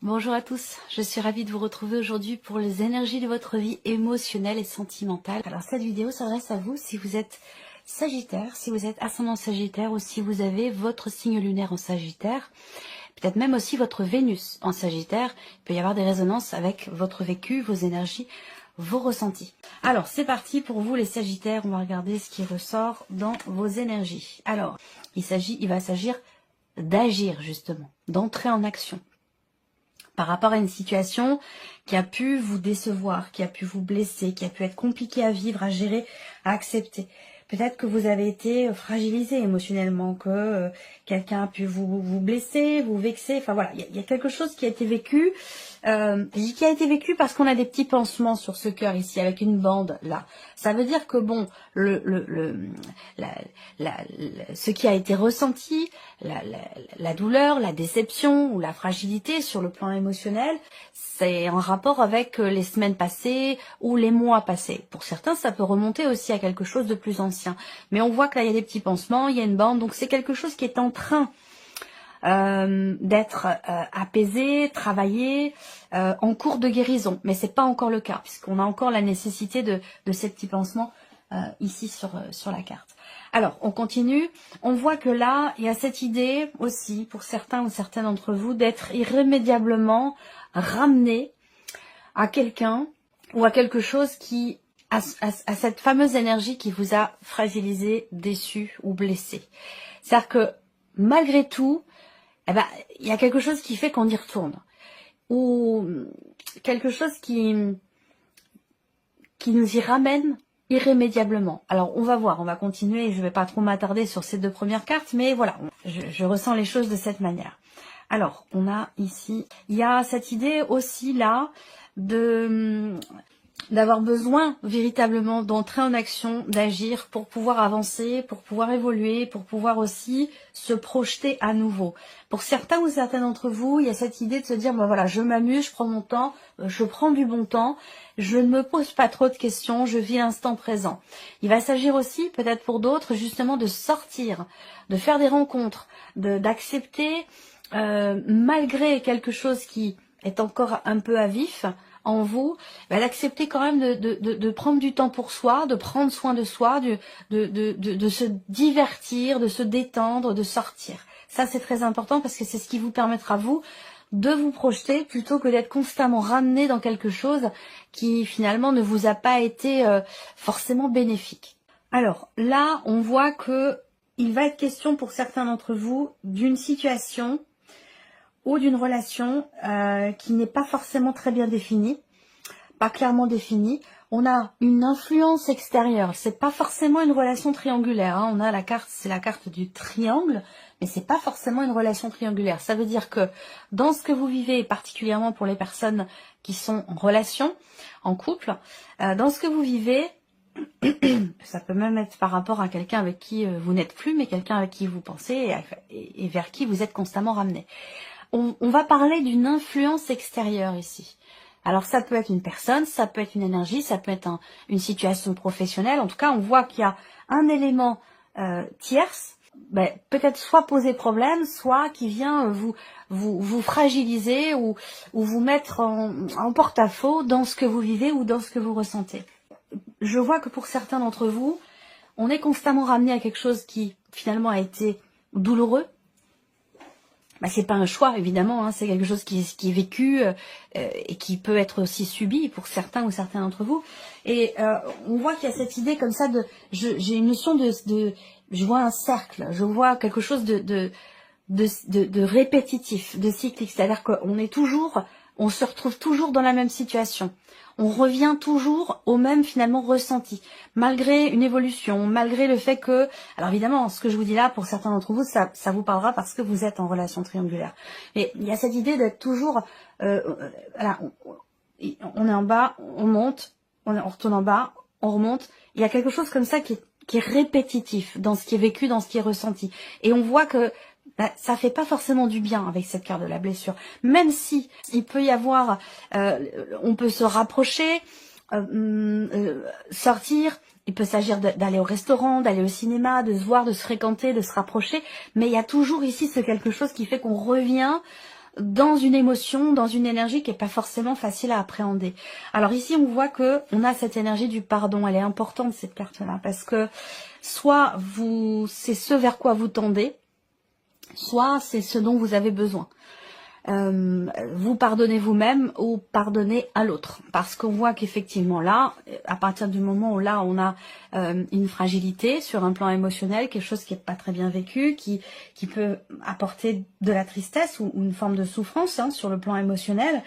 Bonjour à tous, je suis ravie de vous retrouver aujourd'hui pour les énergies de votre vie émotionnelle et sentimentale. Alors cette vidéo s'adresse à vous si vous êtes Sagittaire, si vous êtes ascendant Sagittaire ou si vous avez votre signe lunaire en Sagittaire, peut-être même aussi votre Vénus en Sagittaire. Il peut y avoir des résonances avec votre vécu, vos énergies, vos ressentis. Alors c'est parti pour vous les Sagittaires, on va regarder ce qui ressort dans vos énergies. Alors il va s'agir d'agir justement, d'entrer en action par rapport à une situation qui a pu vous décevoir, qui a pu vous blesser, qui a pu être compliquée à vivre, à gérer, à accepter. Peut-être que vous avez été fragilisé émotionnellement, que quelqu'un a pu vous blesser, vous vexer. Enfin voilà, il y a quelque chose qui a été vécu. Je dis qui a été vécu parce qu'on a des petits pansements sur ce cœur ici, avec une bande là. Ça veut dire que bon, ce qui a été ressenti, la douleur, la déception ou la fragilité sur le plan émotionnel, c'est en rapport avec les semaines passées ou les mois passés. Pour certains, ça peut remonter aussi à quelque chose de plus ancien. Mais on voit que là, il y a des petits pansements, il y a une bande, donc c'est quelque chose qui est en train d'être apaisé, travaillé, en cours de guérison. Mais c'est pas encore le cas, puisqu'on a encore la nécessité de ces petits pansements ici sur la carte. Alors, on continue. On voit que là, il y a cette idée aussi, pour certains ou certaines d'entre vous, d'être irrémédiablement ramené à quelqu'un ou à quelque chose qui à cette fameuse énergie qui vous a fragilisé, déçu ou blessé. C'est-à-dire que malgré tout, eh ben, il y a quelque chose qui fait qu'on y retourne. Ou quelque chose qui nous y ramène irrémédiablement. Alors on va voir, on va continuer, je ne vais pas trop m'attarder sur ces deux premières cartes, mais voilà, je ressens les choses de cette manière. Alors, on a ici, il y a cette idée aussi là d'avoir besoin véritablement d'entrer en action, d'agir pour pouvoir avancer, pour pouvoir évoluer, pour pouvoir aussi se projeter à nouveau. Pour certains ou certaines d'entre vous, il y a cette idée de se dire, bon voilà, je m'amuse, je prends mon temps, je prends du bon temps, je ne me pose pas trop de questions, je vis l'instant présent. Il va s'agir aussi, peut-être pour d'autres, justement de sortir, de faire des rencontres, d'accepter, malgré quelque chose qui est encore un peu à vif, en vous, d'accepter quand même de prendre du temps pour soi, de prendre soin de soi, de se divertir, de se détendre, de sortir. Ça, c'est très important parce que c'est ce qui vous permettra, vous, de vous projeter plutôt que d'être constamment ramené dans quelque chose qui, finalement, ne vous a pas été forcément bénéfique. Alors, là, on voit que il va être question pour certains d'entre vous d'une situation ou d'une relation qui n'est pas forcément très bien définie, pas clairement définie. On a une influence extérieure, c'est pas forcément une relation triangulaire, hein. On a la carte, c'est la carte du triangle, mais c'est pas forcément une relation triangulaire. Ça veut dire que dans ce que vous vivez, particulièrement pour les personnes qui sont en relation, en couple, dans ce que vous vivez, ça peut même être par rapport à quelqu'un avec qui vous n'êtes plus, mais quelqu'un avec qui vous pensez et vers qui vous êtes constamment ramené. On va parler d'une influence extérieure ici. Alors ça peut être une personne, ça peut être une énergie, ça peut être une situation professionnelle. En tout cas, on voit qu'il y a un élément tierce, peut-être soit poser problème, soit qui vient vous fragiliser ou vous mettre en porte-à-faux dans ce que vous vivez ou dans ce que vous ressentez. Je vois que pour certains d'entre vous, on est constamment ramené à quelque chose qui finalement a été douloureux. C'est pas un choix évidemment, hein, c'est quelque chose qui est vécu et qui peut être aussi subi pour certains ou certains d'entre vous. Et on voit qu'il y a cette idée comme ça j'ai une notion je vois un cercle, je vois quelque chose de répétitif, de cyclique, c'est-à-dire on se retrouve toujours dans la même situation. On revient toujours au même finalement ressenti, malgré une évolution, malgré le fait que, alors évidemment, ce que je vous dis là, pour certains d'entre vous, ça vous parlera parce que vous êtes en relation triangulaire. Mais il y a cette idée d'être toujours, voilà, on est en bas, on monte, on retourne en bas, on remonte. Il y a quelque chose comme ça qui est répétitif dans ce qui est vécu, dans ce qui est ressenti. Et on voit que ça fait pas forcément du bien avec cette carte de la blessure. Même si il peut y avoir, on peut se rapprocher, sortir. Il peut s'agir d'aller au restaurant, d'aller au cinéma, de se voir, de se fréquenter, de se rapprocher. Mais il y a toujours ici ce quelque chose qui fait qu'on revient dans une émotion, dans une énergie qui n'est pas forcément facile à appréhender. Alors ici, on voit que on a cette énergie du pardon. Elle est importante, cette carte-là, parce que soit c'est ce vers quoi vous tendez, soit c'est ce dont vous avez besoin. Vous pardonnez vous-même ou pardonnez à l'autre, parce qu'on voit qu'effectivement là, à partir du moment où là on a une fragilité sur un plan émotionnel, quelque chose qui n'est pas très bien vécu, qui peut apporter de la tristesse ou une forme de souffrance hein, sur le plan émotionnel,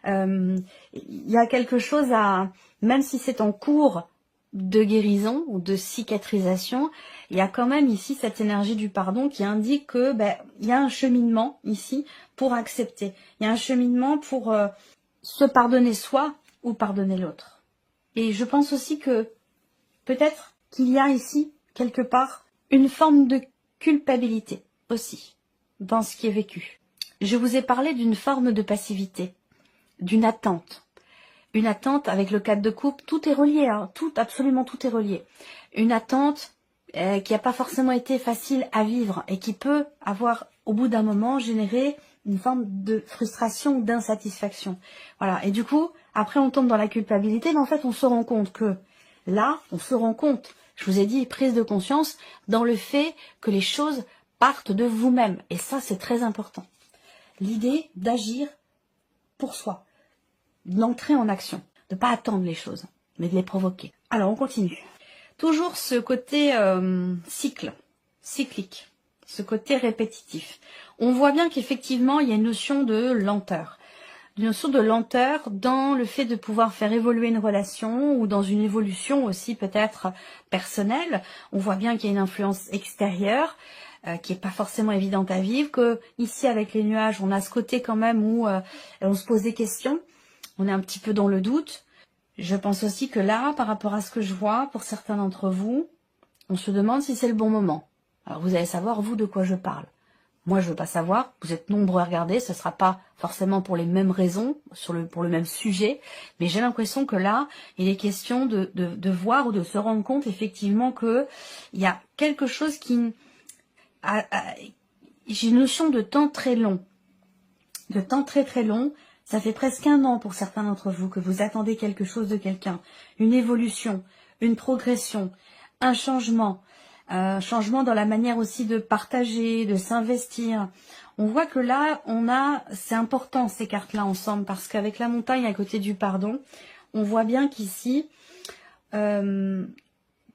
il y a quelque chose à, même si c'est en cours de guérison ou de cicatrisation, il y a quand même ici cette énergie du pardon qui indique que il y a un cheminement ici pour accepter. Il y a un cheminement pour se pardonner soi ou pardonner l'autre. Et je pense aussi que peut-être qu'il y a ici, quelque part, une forme de culpabilité aussi dans ce qui est vécu. Je vous ai parlé d'une forme de passivité, d'une attente. Une attente avec le cadre de couple, tout est relié, hein, absolument tout est relié. Une attente qui n'a pas forcément été facile à vivre et qui peut avoir, au bout d'un moment, généré une forme de frustration, d'insatisfaction. Voilà. Et du coup, après, on tombe dans la culpabilité, mais en fait, on se rend compte que là, on se rend compte, je vous ai dit, prise de conscience, dans le fait que les choses partent de vous-même. Et ça, c'est très important. L'idée d'agir pour soi, d'entrer en action, de ne pas attendre les choses, mais de les provoquer. Alors, on continue. Toujours ce côté cyclique, ce côté répétitif. On voit bien qu'effectivement, il y a une notion de lenteur. Une notion de lenteur dans le fait de pouvoir faire évoluer une relation ou dans une évolution aussi peut-être personnelle. On voit bien qu'il y a une influence extérieure qui n'est pas forcément évidente à vivre, que ici avec les nuages, on a ce côté quand même où on se pose des questions, on est un petit peu dans le doute. Je pense aussi que là, par rapport à ce que je vois, pour certains d'entre vous, on se demande si c'est le bon moment. Alors vous allez savoir, vous, de quoi je parle. Moi, je ne veux pas savoir, vous êtes nombreux à regarder, ce ne sera pas forcément pour les mêmes raisons, pour le même sujet, mais j'ai l'impression que là, il est question de voir ou de se rendre compte effectivement qu'il y a quelque chose qui... J'ai une notion de temps très long, de temps très très long. Ça fait presque 1 an pour certains d'entre vous que vous attendez quelque chose de quelqu'un, une évolution, une progression, un changement dans la manière aussi de partager, de s'investir. On voit que là, c'est important ces cartes-là ensemble, parce qu'avec la montagne à côté du pardon, on voit bien qu'ici,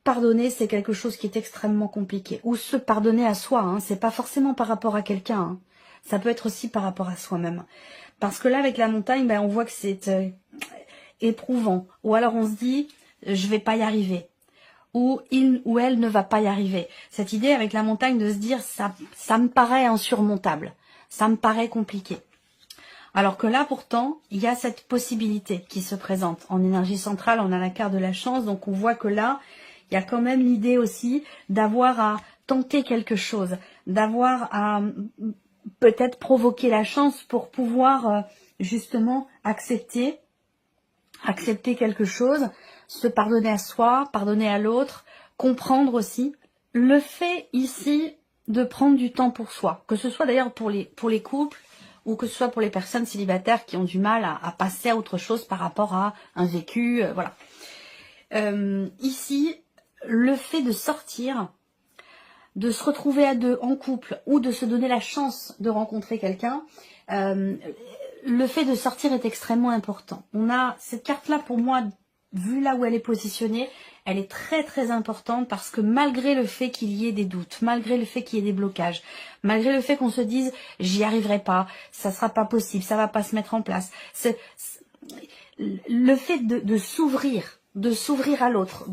pardonner, c'est quelque chose qui est extrêmement compliqué. Ou se pardonner à soi, hein, c'est pas forcément par rapport à quelqu'un, hein. Ça peut être aussi par rapport à soi-même. Parce que là, avec la montagne, on voit que c'est éprouvant. Ou alors on se dit, je vais pas y arriver. Ou il ou elle ne va pas y arriver. Cette idée avec la montagne de se dire, ça me paraît insurmontable. Ça me paraît compliqué. Alors que là, pourtant, il y a cette possibilité qui se présente. En énergie centrale, on a la carte de la chance. Donc on voit que là, il y a quand même l'idée aussi d'avoir à tenter quelque chose. D'avoir à... peut-être provoquer la chance pour pouvoir justement accepter quelque chose, se pardonner à soi, pardonner à l'autre, comprendre aussi le fait ici de prendre du temps pour soi, que ce soit d'ailleurs pour les couples ou que ce soit pour les personnes célibataires qui ont du mal à passer à autre chose par rapport à un vécu, voilà. Ici, le fait de sortir, de se retrouver à deux en couple ou de se donner la chance de rencontrer quelqu'un, le fait de sortir est extrêmement important. On a cette carte-là, pour moi, vue là où elle est positionnée, elle est très très importante parce que malgré le fait qu'il y ait des doutes, malgré le fait qu'il y ait des blocages, malgré le fait qu'on se dise j'y arriverai pas, ça sera pas possible, ça va pas se mettre en place, le fait de s'ouvrir à l'autre,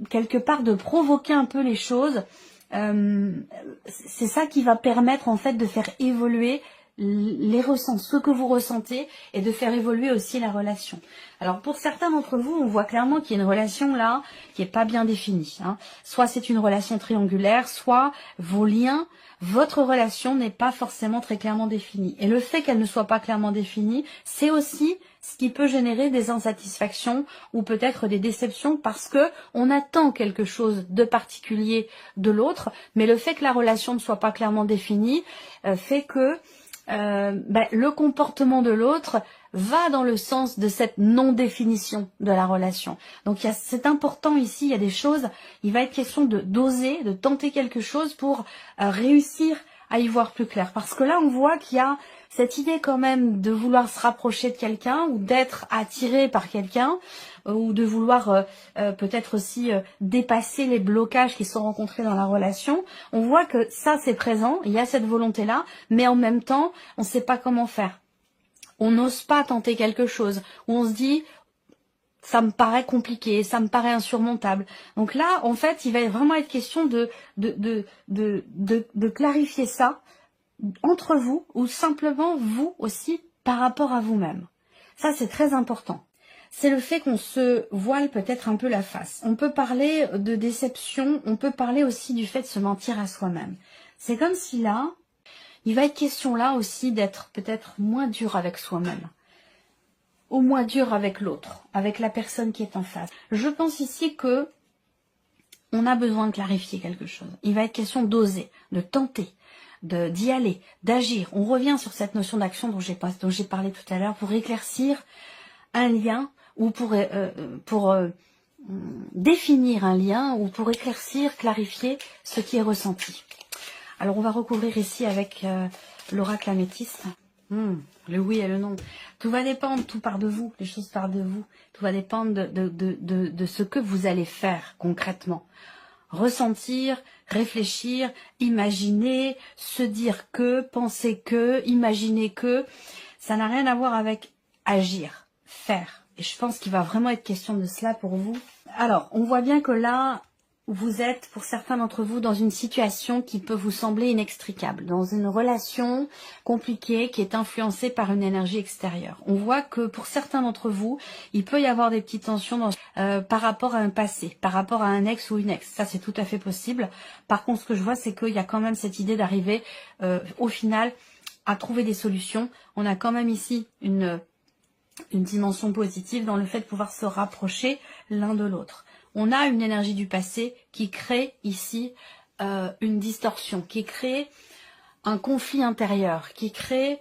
quelque part de provoquer un peu les choses, c'est ça qui va permettre en fait de faire évoluer ce que vous ressentez et de faire évoluer aussi la relation. Alors pour certains d'entre vous, on voit clairement qu'il y a une relation là qui est pas bien définie, hein. Soit c'est une relation triangulaire, soit vos liens, votre relation n'est pas forcément très clairement définie. Et le fait qu'elle ne soit pas clairement définie, c'est aussi ce qui peut générer des insatisfactions ou peut-être des déceptions parce que on attend quelque chose de particulier de l'autre, mais le fait que la relation ne soit pas clairement définie fait que le comportement de l'autre va dans le sens de cette non-définition de la relation. Donc c'est important ici, il y a des choses, il va être question d'oser, de tenter quelque chose pour réussir à y voir plus clair. Parce que là, on voit qu'il y a cette idée quand même de vouloir se rapprocher de quelqu'un ou d'être attiré par quelqu'un ou de vouloir peut-être aussi dépasser les blocages qui sont rencontrés dans la relation. On voit que ça, c'est présent, il y a cette volonté-là, mais en même temps, on ne sait pas comment faire. On n'ose pas tenter quelque chose, où on se dit ça me paraît compliqué, ça me paraît insurmontable. Donc là, en fait, il va vraiment être question de clarifier ça entre vous ou simplement vous aussi par rapport à vous-même. Ça, c'est très important. C'est le fait qu'on se voile peut-être un peu la face. On peut parler de déception, on peut parler aussi du fait de se mentir à soi-même. C'est comme si là, il va être question là aussi d'être peut-être moins dur avec soi-même. Ou moins dur avec l'autre, avec la personne qui est en face. Je pense ici que on a besoin de clarifier quelque chose. Il va être question d'oser, de tenter, d'y aller, d'agir. On revient sur cette notion d'action dont j'ai parlé tout à l'heure pour éclaircir un lien ou pour définir un lien ou pour éclaircir, clarifier ce qui est ressenti. Alors on va recouvrir ici avec l'oracle améthyste. Le oui et le non. Tout va dépendre, tout part de vous, les choses partent de vous. Tout va dépendre de ce que vous allez faire concrètement. Ressentir, réfléchir, imaginer, se dire que, penser que, imaginer que, ça n'a rien à voir avec agir, faire. Et je pense qu'il va vraiment être question de cela pour vous. Alors, on voit bien que là, vous êtes, pour certains d'entre vous, dans une situation qui peut vous sembler inextricable, dans une relation compliquée qui est influencée par une énergie extérieure. On voit que pour certains d'entre vous, il peut y avoir des petites tensions par rapport à un passé, par rapport à un ex ou une ex. Ça, c'est tout à fait possible. Par contre, ce que je vois, c'est qu'il y a quand même cette idée d'arriver, au final, à trouver des solutions. On a quand même ici une dimension positive dans le fait de pouvoir se rapprocher l'un de l'autre. On a une énergie du passé qui crée ici une distorsion, qui crée un conflit intérieur, qui crée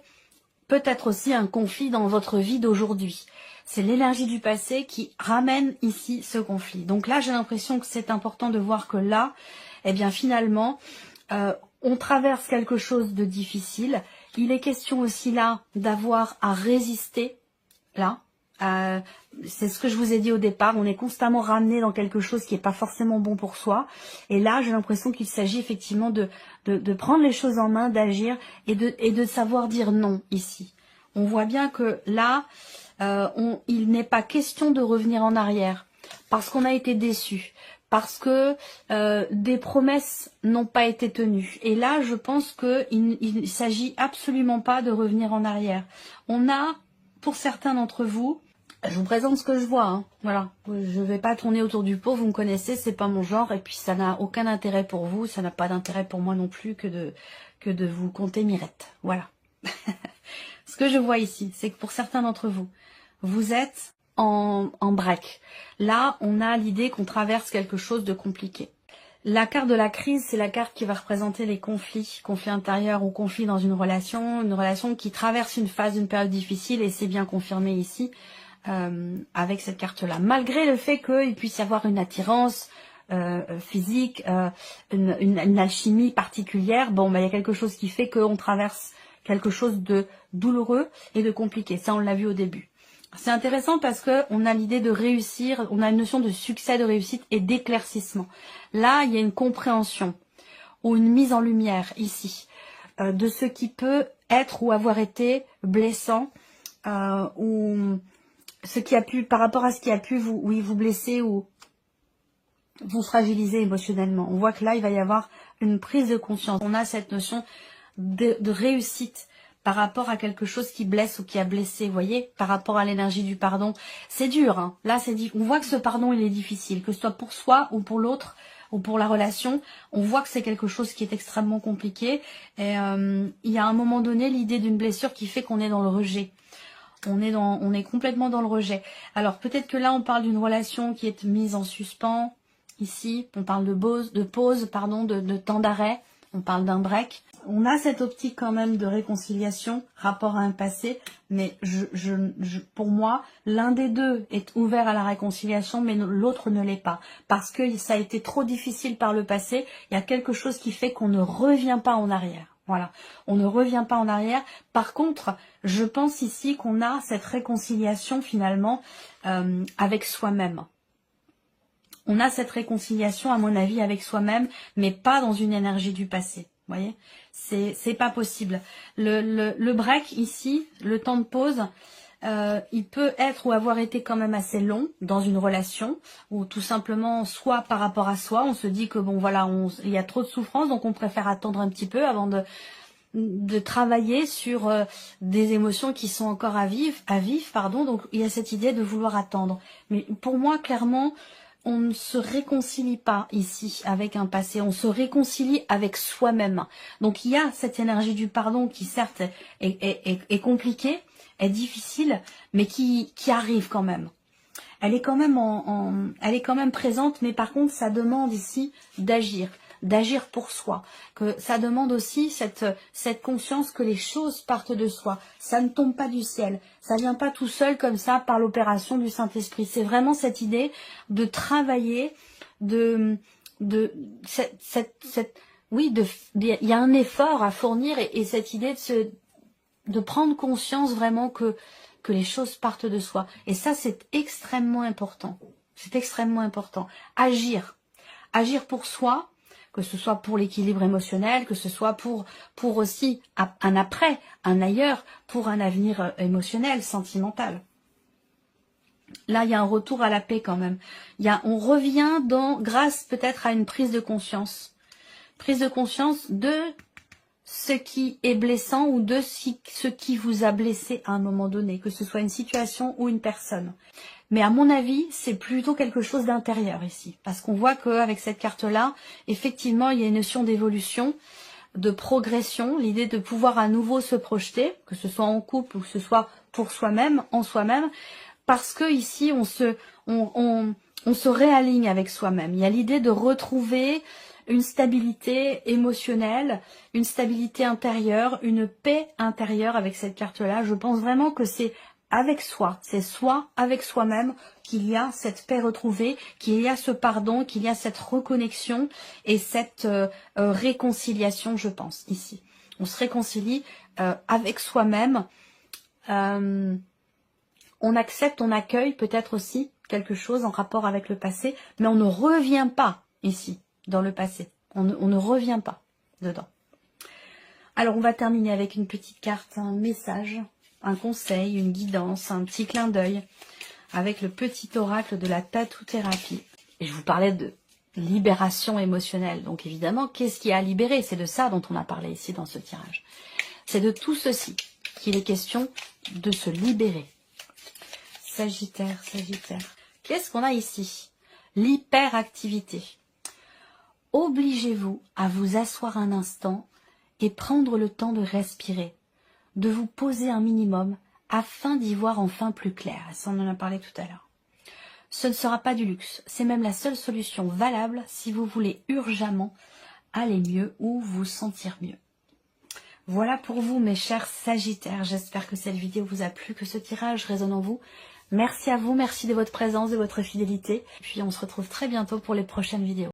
peut-être aussi un conflit dans votre vie d'aujourd'hui. C'est l'énergie du passé qui ramène ici ce conflit. Donc là, j'ai l'impression que c'est important de voir que là, eh bien finalement, on traverse quelque chose de difficile. Il est question aussi là d'avoir à résister, là. C'est ce que je vous ai dit au départ, on est constamment ramené dans quelque chose qui n'est pas forcément bon pour soi. Et là, j'ai l'impression qu'il s'agit effectivement de prendre les choses en main, d'agir et de savoir dire non ici. On voit bien que là, il n'est pas question de revenir en arrière parce qu'on a été déçu, parce que des promesses n'ont pas été tenues. Et là, je pense qu'il ne s'agit absolument pas de revenir en arrière. On a, pour certains d'entre vous, je vous présente ce que je vois, hein. Voilà, je vais pas tourner autour du pot, vous me connaissez, c'est pas mon genre, et puis ça n'a aucun intérêt pour vous, ça n'a pas d'intérêt pour moi non plus que de vous compter mirette, voilà. Ce que je vois ici, c'est que pour certains d'entre vous, vous êtes en break. Là, on a l'idée qu'on traverse quelque chose de compliqué. La carte de la crise, c'est la carte qui va représenter les conflits intérieurs ou conflits dans une relation qui traverse une phase, une période difficile, et c'est bien confirmé ici. Avec cette carte-là, malgré le fait qu'il puisse y avoir une attirance physique, une alchimie particulière, bon, il y a quelque chose qui fait qu'on traverse quelque chose de douloureux et de compliqué. Ça, on l'a vu au début. C'est intéressant parce que on a l'idée de réussir, on a une notion de succès, de réussite et d'éclaircissement. Là, il y a une compréhension ou une mise en lumière ici de ce qui peut être ou avoir été blessant ou ce qui a pu, par rapport à ce qui a pu vous blesser ou vous fragiliser émotionnellement. On voit que là, il va y avoir une prise de conscience. On a cette notion de réussite par rapport à quelque chose qui blesse ou qui a blessé, vous voyez, par rapport à l'énergie du pardon. C'est dur, hein. Là, on voit que ce pardon, il est difficile, que ce soit pour soi ou pour l'autre, ou pour la relation. On voit que c'est quelque chose qui est extrêmement compliqué. Et il y a à un moment donné l'idée d'une blessure qui fait qu'on est dans le rejet. On est complètement dans le rejet. Alors peut-être que là on parle d'une relation qui est mise en suspens. Ici, on parle de pause, de temps d'arrêt. on parle d'un break. On a cette optique quand même de réconciliation, rapport à un passé, mais pour moi, l'un des deux est ouvert à la réconciliation, mais l'autre ne l'est pas. Parce que ça a été trop difficile par le passé, il y a quelque chose qui fait qu'on ne revient pas en arrière. Voilà, on ne revient pas en arrière. Par contre, je pense ici qu'on a cette réconciliation finalement avec soi-même. On a cette réconciliation, à mon avis, avec soi-même, mais pas dans une énergie du passé. Vous voyez, c'est pas possible. Le break ici, le temps de pause, il peut être ou avoir été quand même assez long dans une relation, ou tout simplement soit par rapport à soi, on se dit que bon voilà, il y a trop de souffrance, donc on préfère attendre un petit peu avant de travailler sur des émotions qui sont encore à vivre, pardon. Donc il y a cette idée de vouloir attendre. Mais pour moi, clairement, on ne se réconcilie pas ici avec un passé, on se réconcilie avec soi-même. Donc il y a cette énergie du pardon qui certes est compliquée, est difficile, mais qui arrive quand même. Elle est quand même elle est quand même présente, mais par contre ça demande ici d'agir pour soi, que ça demande aussi cette conscience que les choses partent de soi, ça ne tombe pas du ciel, ça vient pas tout seul comme ça par l'opération du Saint-Esprit. C'est vraiment cette idée de travailler, il y a un effort à fournir et cette idée de prendre conscience vraiment que les choses partent de soi. Et ça, c'est extrêmement important. C'est extrêmement important. Agir pour soi, que ce soit pour l'équilibre émotionnel, que ce soit pour aussi un après, un ailleurs, pour un avenir émotionnel, sentimental. Là, il y a un retour à la paix quand même. On revient grâce peut-être à une prise de conscience. Prise de conscience de ce qui est blessant ou de ce qui vous a blessé à un moment donné, que ce soit une situation ou une personne. Mais à mon avis, c'est plutôt quelque chose d'intérieur ici. Parce qu'on voit qu'avec cette carte-là, effectivement, il y a une notion d'évolution, de progression, l'idée de pouvoir à nouveau se projeter, que ce soit en couple ou que ce soit pour soi-même, en soi-même, parce que ici, on se réaligne avec soi-même. Il y a l'idée de retrouver une stabilité émotionnelle, une stabilité intérieure, une paix intérieure avec cette carte-là. Je pense vraiment que c'est avec soi, c'est soi avec soi-même qu'il y a cette paix retrouvée, qu'il y a ce pardon, qu'il y a cette reconnexion et cette réconciliation, je pense, ici. On se réconcilie avec soi-même, on accepte, on accueille peut-être aussi quelque chose en rapport avec le passé, mais on ne revient pas ici, dans le passé. On ne revient pas dedans. Alors, on va terminer avec une petite carte, un message, un conseil, une guidance, un petit clin d'œil avec le petit oracle de la tatou-thérapie. Et je vous parlais de libération émotionnelle. Donc, évidemment, qu'est-ce qu'il y a à libérer? C'est de ça dont on a parlé ici dans ce tirage. C'est de tout ceci qu'il est question de se libérer. Sagittaire, Sagittaire. Qu'est-ce qu'on a ici? L'hyperactivité. Obligez-vous à vous asseoir un instant et prendre le temps de respirer, de vous poser un minimum afin d'y voir enfin plus clair. Ça, on en a parlé tout à l'heure. Ce ne sera pas du luxe, c'est même la seule solution valable si vous voulez urgemment aller mieux ou vous sentir mieux. Voilà pour vous, mes chers Sagittaires. J'espère que cette vidéo vous a plu, que ce tirage résonne en vous. Merci à vous, merci de votre présence, de votre fidélité. Puis on se retrouve très bientôt pour les prochaines vidéos.